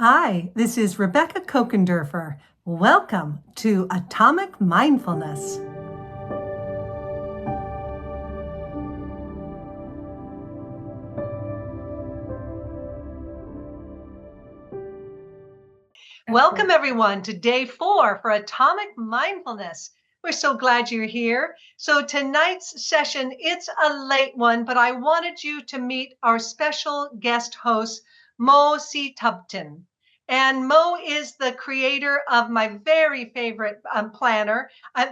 Hi, this is Rebecca Kochenderfer. Welcome to Atomic Mindfulness. Welcome, everyone, to day 4 for Atomic Mindfulness. We're so glad you're here. So tonight's session, it's a late one, but I wanted you to meet our special guest host, Mo Seetubtim. And Mo is the creator of my very favorite planner,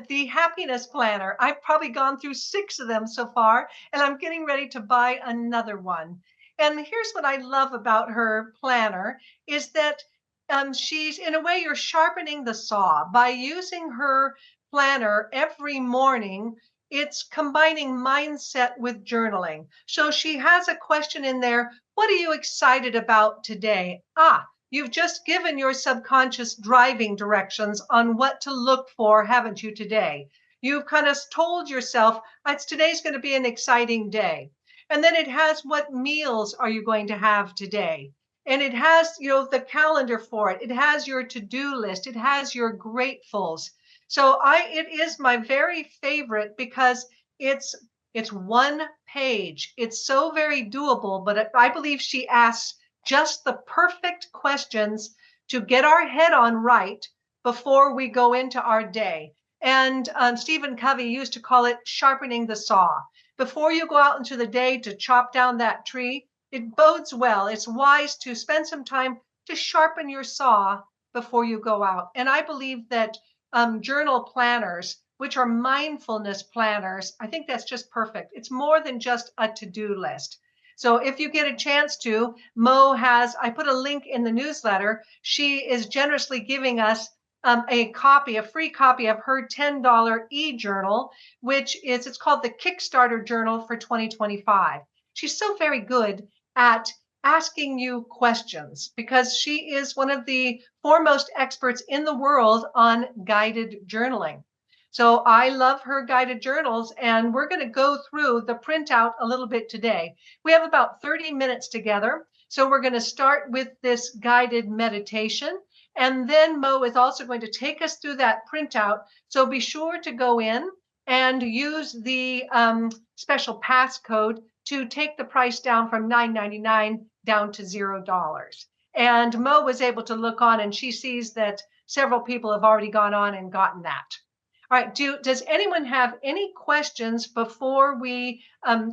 the Happiness Planner. I've probably gone through 6 of them so far, and I'm getting ready to buy another one. And here's what I love about her planner is that she's in a way you're sharpening the saw by using her planner every morning. It's combining mindset with journaling. So she has a question in there. What are you excited about today? You've just given your subconscious driving directions on what to look for, haven't you, today? You've kind of told yourself, today's going to be an exciting day. And then it has what meals are you going to have today? And it has, the calendar for it. It has your to-do list. It has your gratefuls. So it is my very favorite because it's one page. It's so very doable, but I believe she asks just the perfect questions to get our head on right before we go into our day. And Stephen Covey used to call it sharpening the saw. Before you go out into the day to chop down that tree, it bodes well. It's wise to spend some time to sharpen your saw before you go out. And I believe that journal planners, which are mindfulness planners, I think that's just perfect. It's more than just a to-do list. So if you get a chance to, I put a link in the newsletter. She is generously giving us a free copy of her $10 e-journal, it's called the Kickstarter Journal for 2025. She's so very good at asking you questions because she is one of the foremost experts in the world on guided journaling. So I love her guided journals, and we're going to go through the printout a little bit today. We have about 30 minutes together. So we're going to start with this guided meditation. And then Mo is also going to take us through that printout. So be sure to go in and use the special passcode to take the price down from $9.99 down to $0. And Mo was able to look on, and she sees that several people have already gone on and gotten that. All right, does anyone have any questions before we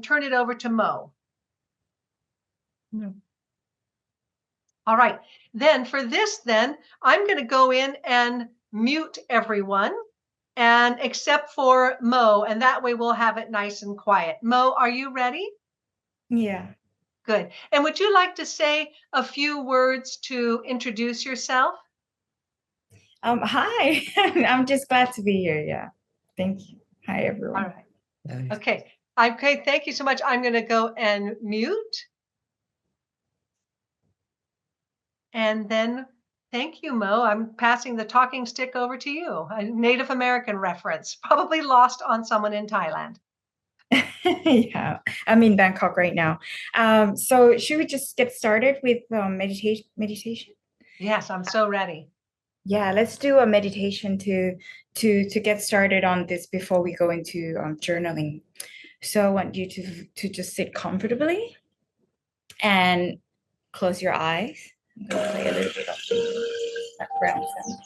turn it over to Mo? No. All right, then for this, I'm going to go in and mute everyone, and except for Mo, and that way we'll have it nice and quiet. Mo, are you ready? Yeah. Good. And would you like to say a few words to introduce yourself? Hi. I'm just glad to be here. Yeah. Thank you. Hi, everyone. All right. Okay. Okay. Thank you so much. I'm going to go and mute. And then thank you, Mo. I'm passing the talking stick over to you. A Native American reference, probably lost on someone in Thailand. Yeah, I'm in Bangkok right now. So should we just get started with meditation? Yes, I'm so ready. Yeah, let's do a meditation to get started on this before we go into journaling. So I want you to just sit comfortably and close your eyes. I'm going to play a little bit of background sound.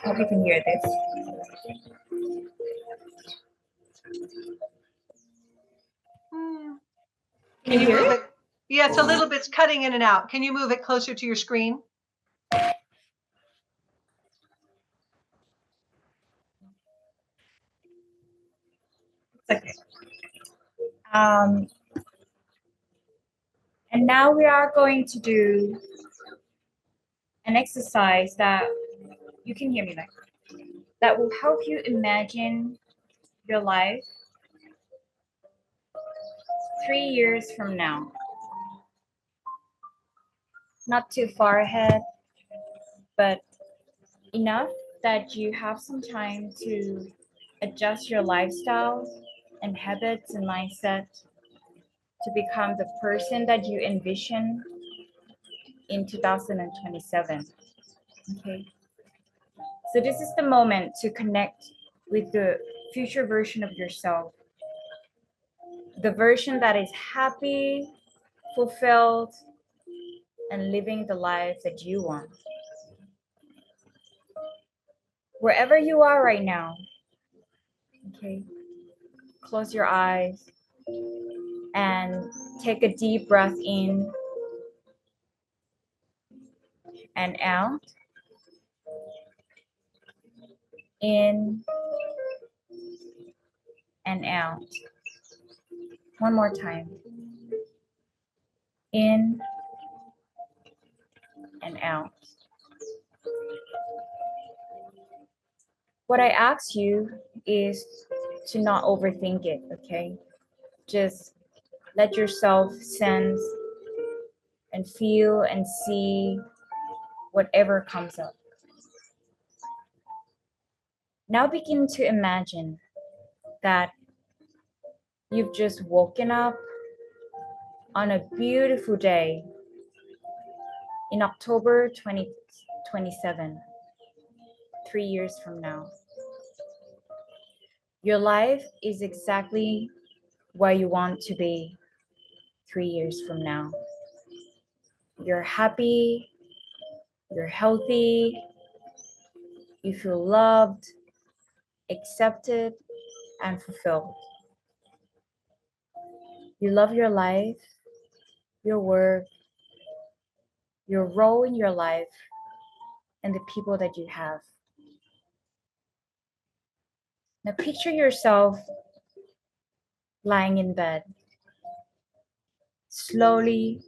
I hope you can hear this. Can you move it? Yeah, it's a little bit cutting in and out. Can you move it closer to your screen? Okay. And now we are going to do an exercise that you can hear me like that will help you imagine your life 3 years from now. Not too far ahead, but enough that you have some time to adjust your lifestyle and habits and mindset to become the person that you envision in 2027. Okay. So this is the moment to connect with the future version of yourself, the version that is happy, fulfilled, and living the life that you want. Wherever you are right now, okay, close your eyes and take a deep breath in and out. In and out. One more time. In and out. What I ask you is to not overthink it, okay? Just let yourself sense and feel and see whatever comes up. Now begin to imagine that you've just woken up on a beautiful day in October 2027, 3 years from now. Your life is exactly where you want to be 3 years from now. You're happy, you're healthy, you feel loved, accepted, and fulfilled. You love your life, your work, your role in your life, and the people that you have. Now picture yourself lying in bed, slowly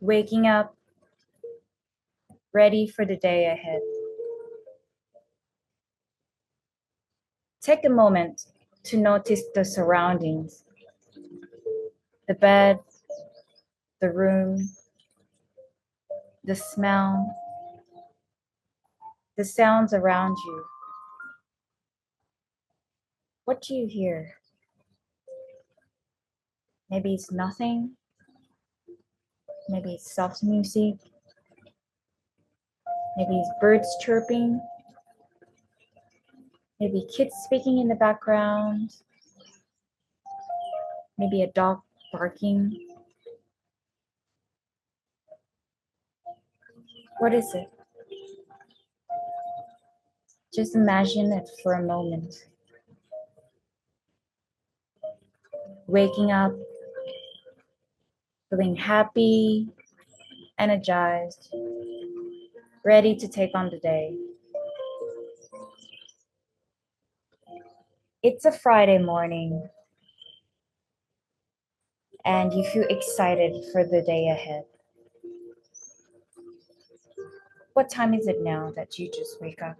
waking up, ready for the day ahead. Take a moment to notice the surroundings, the bed, the room, the smell, the sounds around you. What do you hear? Maybe it's nothing. Maybe it's soft music. Maybe it's birds chirping. Maybe kids speaking in the background. Maybe a dog barking. What is it? Just imagine it for a moment. Waking up, feeling happy, energized, ready to take on the day. It's a Friday morning, and you feel excited for the day ahead. What time is it now that you just wake up?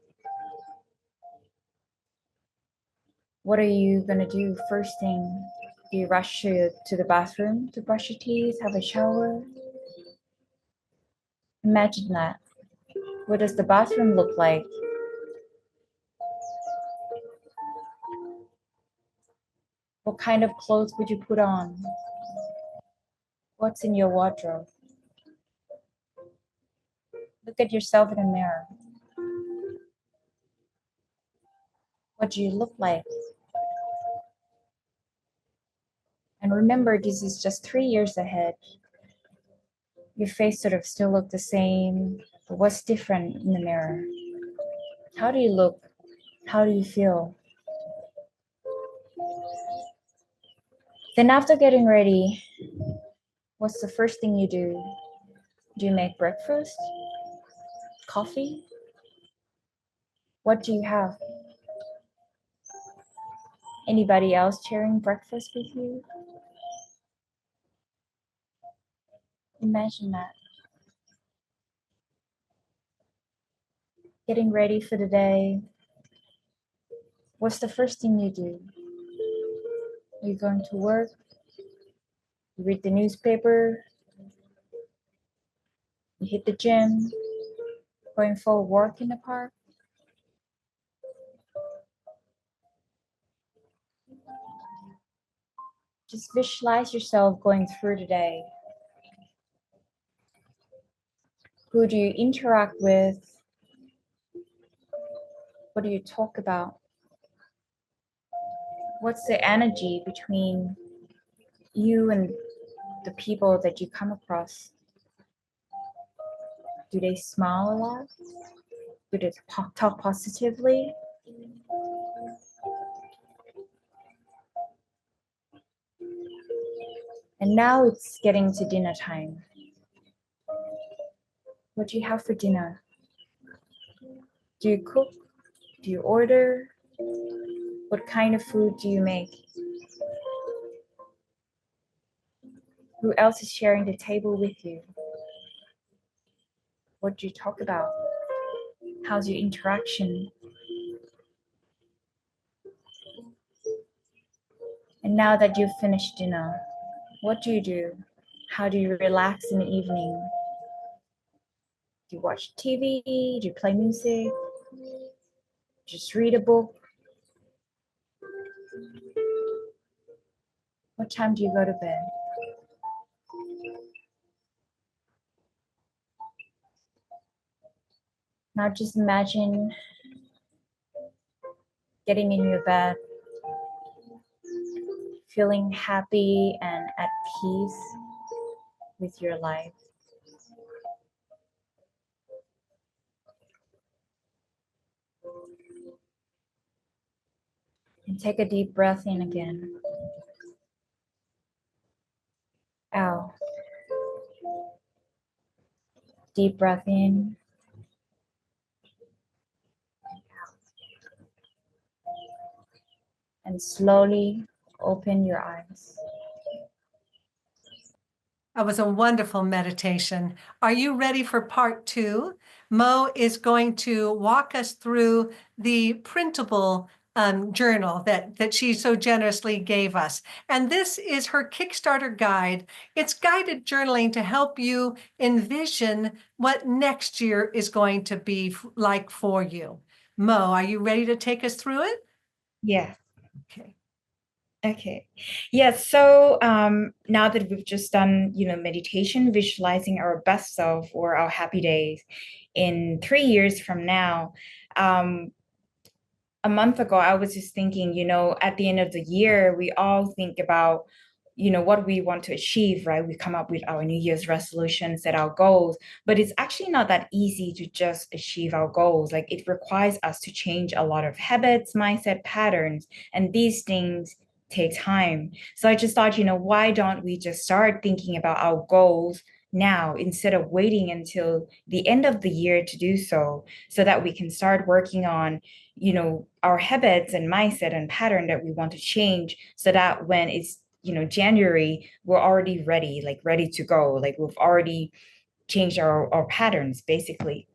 What are you gonna do first thing? Do you rush to the bathroom to brush your teeth, have a shower? Imagine that. What does the bathroom look like? What kind of clothes would you put on? What's in your wardrobe? Look at yourself in the mirror. What do you look like? And remember, this is just 3 years ahead. Your face sort of still look the same, but what's different in the mirror? How do you look? How do you feel? Then after getting ready, what's the first thing you do? Do you make breakfast? Coffee? What do you have? Anybody else sharing breakfast with you? Imagine that. Getting ready for the day. What's the first thing you do? You're going to work? You read the newspaper? You hit the gym? Going for a walk in the park? Just visualize yourself going through the day. Who do you interact with? What do you talk about? What's the energy between you and the people that you come across? Do they smile a lot? Do they talk positively? And now it's getting to dinner time. What do you have for dinner? Do you cook? Do you order? What kind of food do you make? Who else is sharing the table with you? What do you talk about? How's your interaction? And now that you've finished dinner, what do you do? How do you relax in the evening? Do you watch TV? Do you play music? Just read a book? What time do you go to bed? Now just imagine getting in your bed, feeling happy and at peace with your life. And take a deep breath in again. Out. Deep breath in. And slowly open your eyes. That was a wonderful meditation. Are you ready for part 2? Mo is going to walk us through the printable journal that she so generously gave us. And this is her Kickstarter guide. It's guided journaling to help you envision what next year is going to be like for you. Mo, are you ready to take us through it? Yeah. Okay. Okay. Yeah. So now that we've just done, meditation, visualizing our best self or our happy days in 3 years from now, a month ago, I was just thinking, at the end of the year, we all think about, what we want to achieve, right? We come up with our New Year's resolution, set our goals, but it's actually not that easy to just achieve our goals. Like it requires us to change a lot of habits, mindset patterns, and these things take time. So I just thought, why don't we just start thinking about our goals now instead of waiting until the end of the year to do so that we can start working on our habits and mindset and pattern that we want to change so that when it's January, we're already ready, like ready to go, like we've already changed our patterns basically.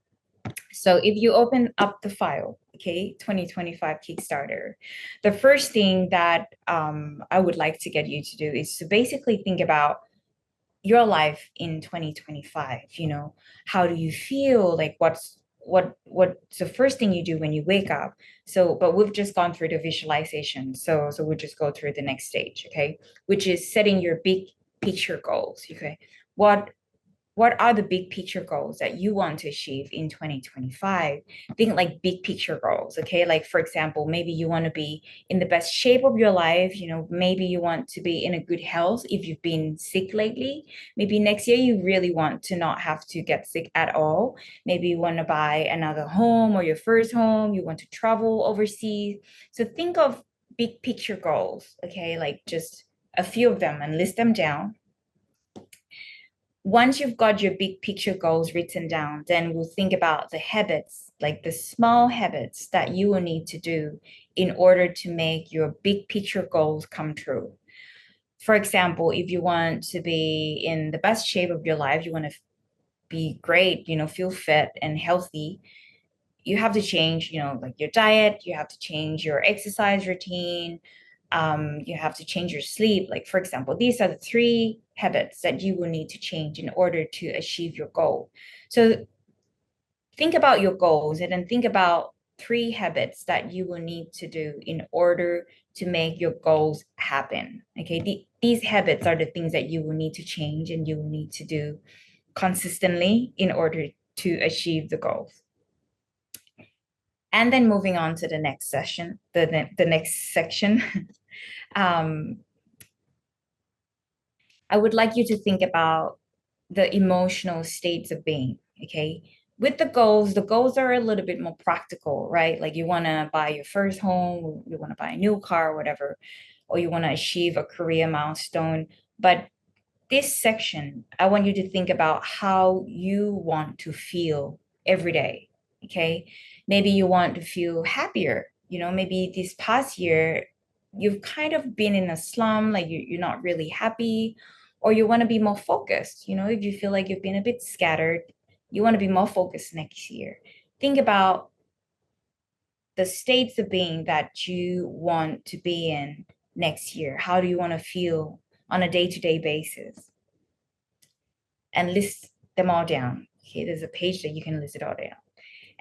So if you open up the file, okay, 2025 Kickstarter, the first thing that I would like to get you to do is to basically think about your life in 2025. How do you feel? Like what's the first thing you do when you wake up? So but we've just gone through the visualization, so we'll just go through the next stage, okay, which is setting your big picture goals. Okay, what what are the big picture goals that you want to achieve in 2025? Think like big picture goals, okay? Like, for example, maybe you want to be in the best shape of your life. Maybe you want to be in a good health if you've been sick lately. Maybe next year you really want to not have to get sick at all. Maybe you want to buy another home or your first home. You want to travel overseas. So think of big picture goals, okay? Like just a few of them and list them down. Once you've got your big picture goals written down, then we'll think about the habits, like the small habits that you will need to do in order to make your big picture goals come true. For example, if you want to be in the best shape of your life, you want to be great, feel fit and healthy, you have to change, like your diet, you have to change your exercise routine, you have to change your sleep. Like, for example, these are the 3 habits that you will need to change in order to achieve your goal. So think about your goals and then think about 3 habits that you will need to do in order to make your goals happen. Okay, these habits are the things that you will need to change and you will need to do consistently in order to achieve the goals. And then moving on to the next session, the next section, I would like you to think about the emotional states of being, okay? With the goals are a little bit more practical, right? Like you want to buy your first home, you want to buy a new car, whatever, or you want to achieve a career milestone. But this section, I want you to think about how you want to feel every day, okay? Maybe you want to feel happier. Maybe this past year, you've kind of been in a slum, like you're not really happy, or you want to be more focused. If you feel like you've been a bit scattered, you want to be more focused next year. Think about the states of being that you want to be in next year. How do you want to feel on a day-to-day basis? And list them all down. Okay, there's a page that you can list it all down.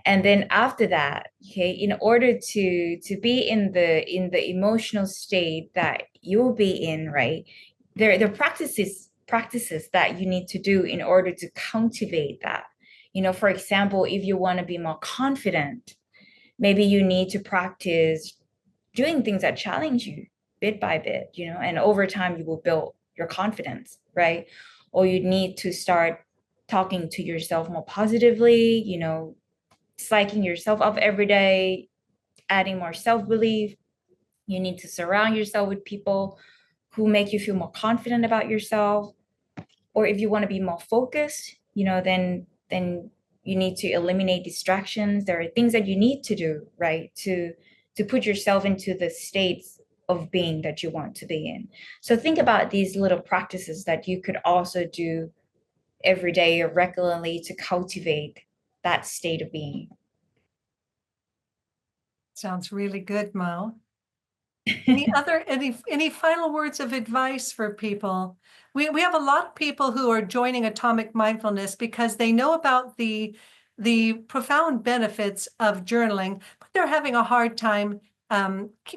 And then after that, okay, in order to be in the emotional state that you'll be in, right? There are practices that you need to do in order to cultivate that. For example, if you want to be more confident, maybe you need to practice doing things that challenge you bit by bit, and over time you will build your confidence, right? Or you need to start talking to yourself more positively, psyching yourself up every day, adding more self-belief. You need to surround yourself with people who make you feel more confident about yourself. Or if you want to be more focused, then you need to eliminate distractions. There are things that you need to do, right? To put yourself into the states of being that you want to be in. So think about these little practices that you could also do every day or regularly to cultivate that state of being. Sounds really good, Mo. Any final words of advice for people? We have a lot of people who are joining Atomic Mindfulness because they know about the profound benefits of journaling, but they're having a hard time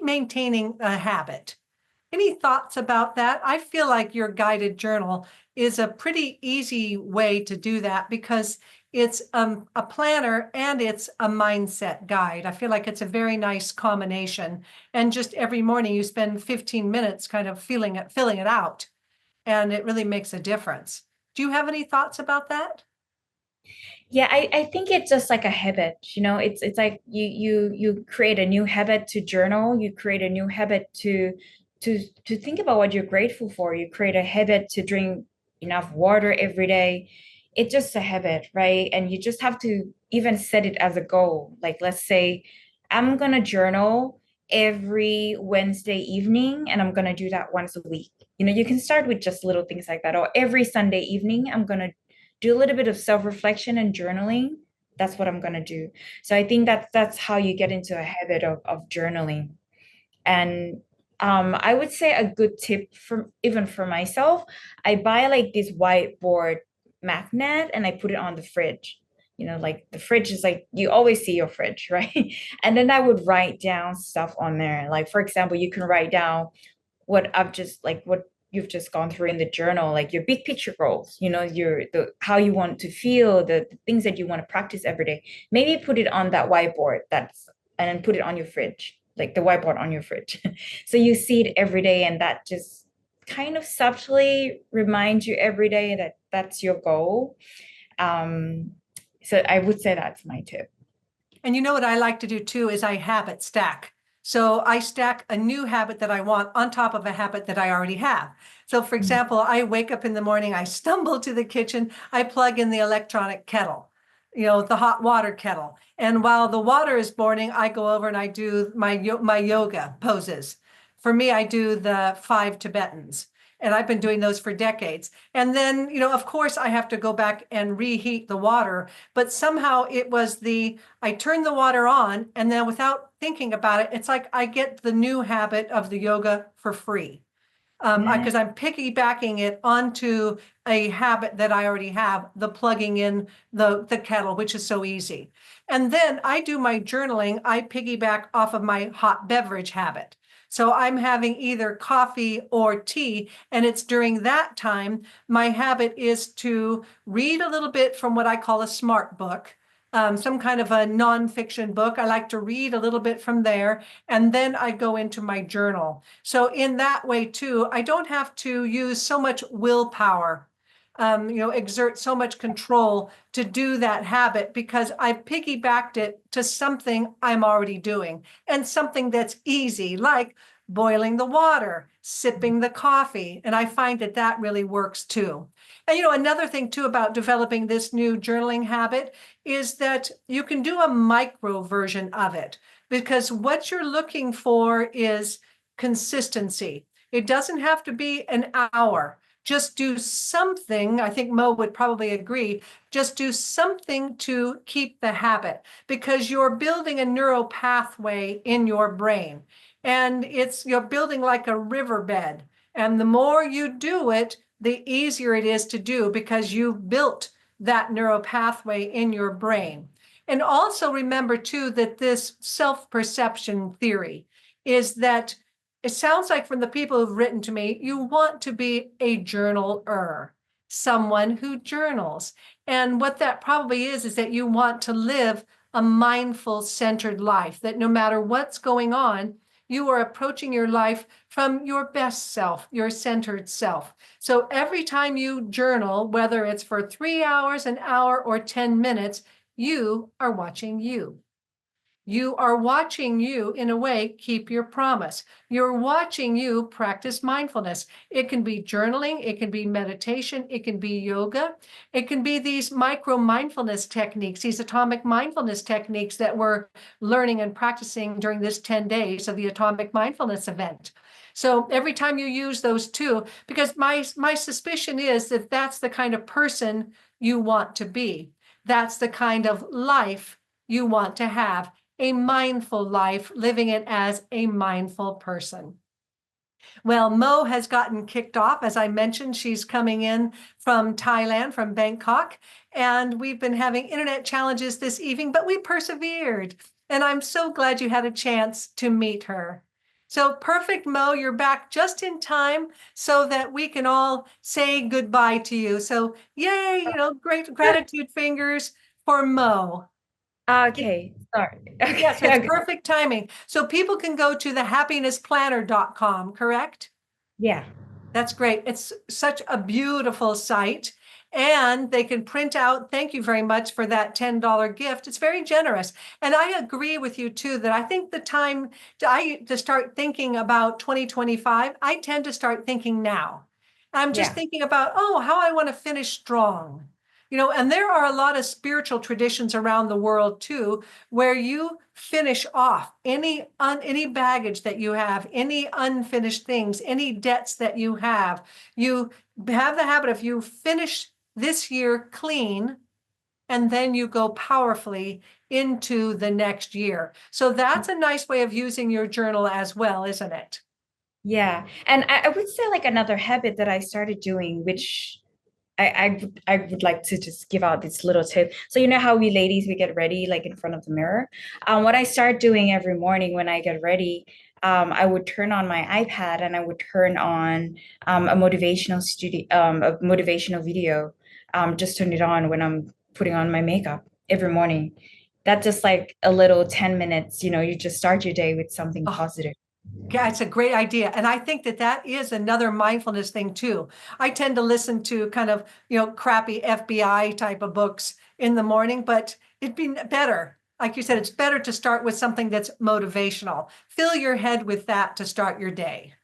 maintaining a habit. Any thoughts about that? I feel like your guided journal is a pretty easy way to do that because it's a planner and it's a mindset guide. I feel like it's a very nice combination. And just every morning you spend 15 minutes kind of filling it out, and it really makes a difference. Do you have any thoughts about that? Yeah, I think it's just like a habit, it's like you create a new habit to journal, you create a new habit to think about what you're grateful for, you create a habit to drink enough water every day. It's just a habit, right? And you just have to even set it as a goal. Like, let's say I'm gonna journal every Wednesday evening, and I'm gonna do that once a week. You can start with just little things like that. Or every Sunday evening, I'm gonna do a little bit of self-reflection and journaling. That's what I'm gonna do. So I think that's how you get into a habit of journaling. And I would say a good tip even for myself, I buy like this whiteboard magnet and I put it on the fridge. Like the fridge is like, you always see your fridge, right? And then I would write down stuff on there. Like, for example, you can write down what you've just gone through in the journal, like your big picture goals, the how you want to feel, the things that you want to practice every day. Maybe put it on that whiteboard, and then put it on your fridge, like the whiteboard on your fridge. So you see it every day, and that just kind of subtly reminds you every day that that's your goal. So I would say that's my tip. And you know what I like to do too is I habit stack. So I stack a new habit that I want on top of a habit that I already have. So for example, I wake up in the morning, I stumble to the kitchen, I plug in the electronic kettle, the hot water kettle. And while the water is boiling, I go over and I do my yoga poses. For me, I do the 5 Tibetans. And I've been doing those for decades. And then, of course, I have to go back and reheat the water. But somehow it was I turned the water on, and then without thinking about it, it's like I get the new habit of the yoga for free. Because I'm piggybacking it onto a habit that I already have, the plugging in the kettle, which is so easy. And then I do my journaling, I piggyback off of my hot beverage habit. So I'm having either coffee or tea, and it's during that time, my habit is to read a little bit from what I call a smart book. Some kind of a nonfiction book. I like to read a little bit from there, and then I go into my journal. So in that way too, I don't have to use so much willpower, exert so much control to do that habit because I piggybacked it to something I'm already doing and something that's easy, like boiling the water, sipping the coffee. And I find that that really works too. And another thing too about developing this new journaling habit is that you can do a micro version of it because what you're looking for is consistency. It doesn't have to be an hour. Just do something. I think Mo would probably agree. Just do something to keep the habit because you're building a neural pathway in your brain. And you're building like a riverbed. And the more you do it, the easier it is to do because you've built that neural pathway in your brain. And also remember too that this self-perception theory is that it sounds like from the people who've written to me, you want to be a journaler, someone who journals. And what that probably is that you want to live a mindful, centered life, that no matter what's going on, you are approaching your life from your best self, your centered self. So every time you journal, whether it's for 3 hours, an hour, or 10 minutes, you are watching you. You are watching you, in a way, keep your promise. You're watching you practice mindfulness. It can be journaling, it can be meditation, it can be yoga, it can be these micro mindfulness techniques, these atomic mindfulness techniques that we're learning and practicing during this 10 days of the Atomic Mindfulness event. So every time you use those two, because my suspicion is that that's the kind of person you want to be. That's the kind of life you want to have. A mindful life, living it as a mindful person. Well, Mo has gotten kicked off. As I mentioned, she's coming in from Thailand, from Bangkok, and we've been having internet challenges this evening, but we persevered. And I'm so glad you had a chance to meet her. So perfect, Mo, you're back just in time so that we can all say goodbye to you. So yay, great gratitude fingers for Mo. Okay, sorry. Yeah, so Okay, it's okay. perfect timing. So people can go to thehappinessplanner.com, correct? Yeah. That's great. It's such a beautiful site. And they can print out, thank you very much for that $10 gift. It's very generous. And I agree with you too, that I think the time to start thinking about 2025, I tend to start thinking now. I'm just Yeah. thinking about, oh, how I want to finish strong. And there are a lot of spiritual traditions around the world too, where you finish off any baggage that you have, any unfinished things, any debts that you have. You have the habit of you finish this year clean, and then you go powerfully into the next year. So that's a nice way of using your journal as well, isn't it? Yeah. And I would say like another habit that I started doing, which I would like to just give out this little tip. So you know how we ladies we get ready like in front of the mirror. What I start doing every morning when I get ready, I would turn on my iPad and I would turn on a motivational video. Just turn it on when I'm putting on my makeup every morning. That's just like a little 10 minutes. You just start your day with something Oh, positive. yeah, it's a great idea. And I think that that is another mindfulness thing too. I tend to listen to kind of, crappy FBI type of books in the morning, but it'd be better. Like you said, it's better to start with something that's motivational. Fill your head with that to start your day.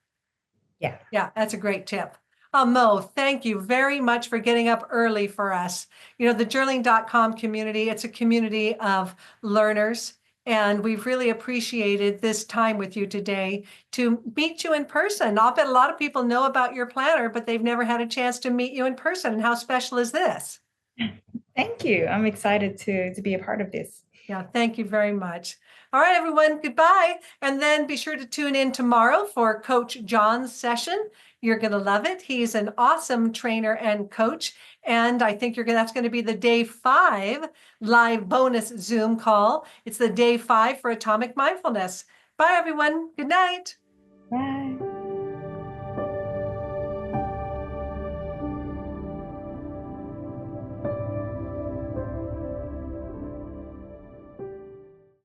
Yeah. Yeah, that's a great tip. Mo, thank you very much for getting up early for us. The journaling.com community, it's a community of learners, and we've really appreciated this time with you today to meet you in person. I'll bet a lot of people know about your planner, but they've never had a chance to meet you in person. And how special is this? Thank you. I'm excited to be a part of this. Yeah, thank you very much. All right, everyone, goodbye. And then be sure to tune in tomorrow for Coach John's session. You're going to love it. He's an awesome trainer and coach. And I think that's going to be the day 5 live bonus Zoom call. It's the day 5 for Atomic Mindfulness. Bye, everyone. Good night. Bye.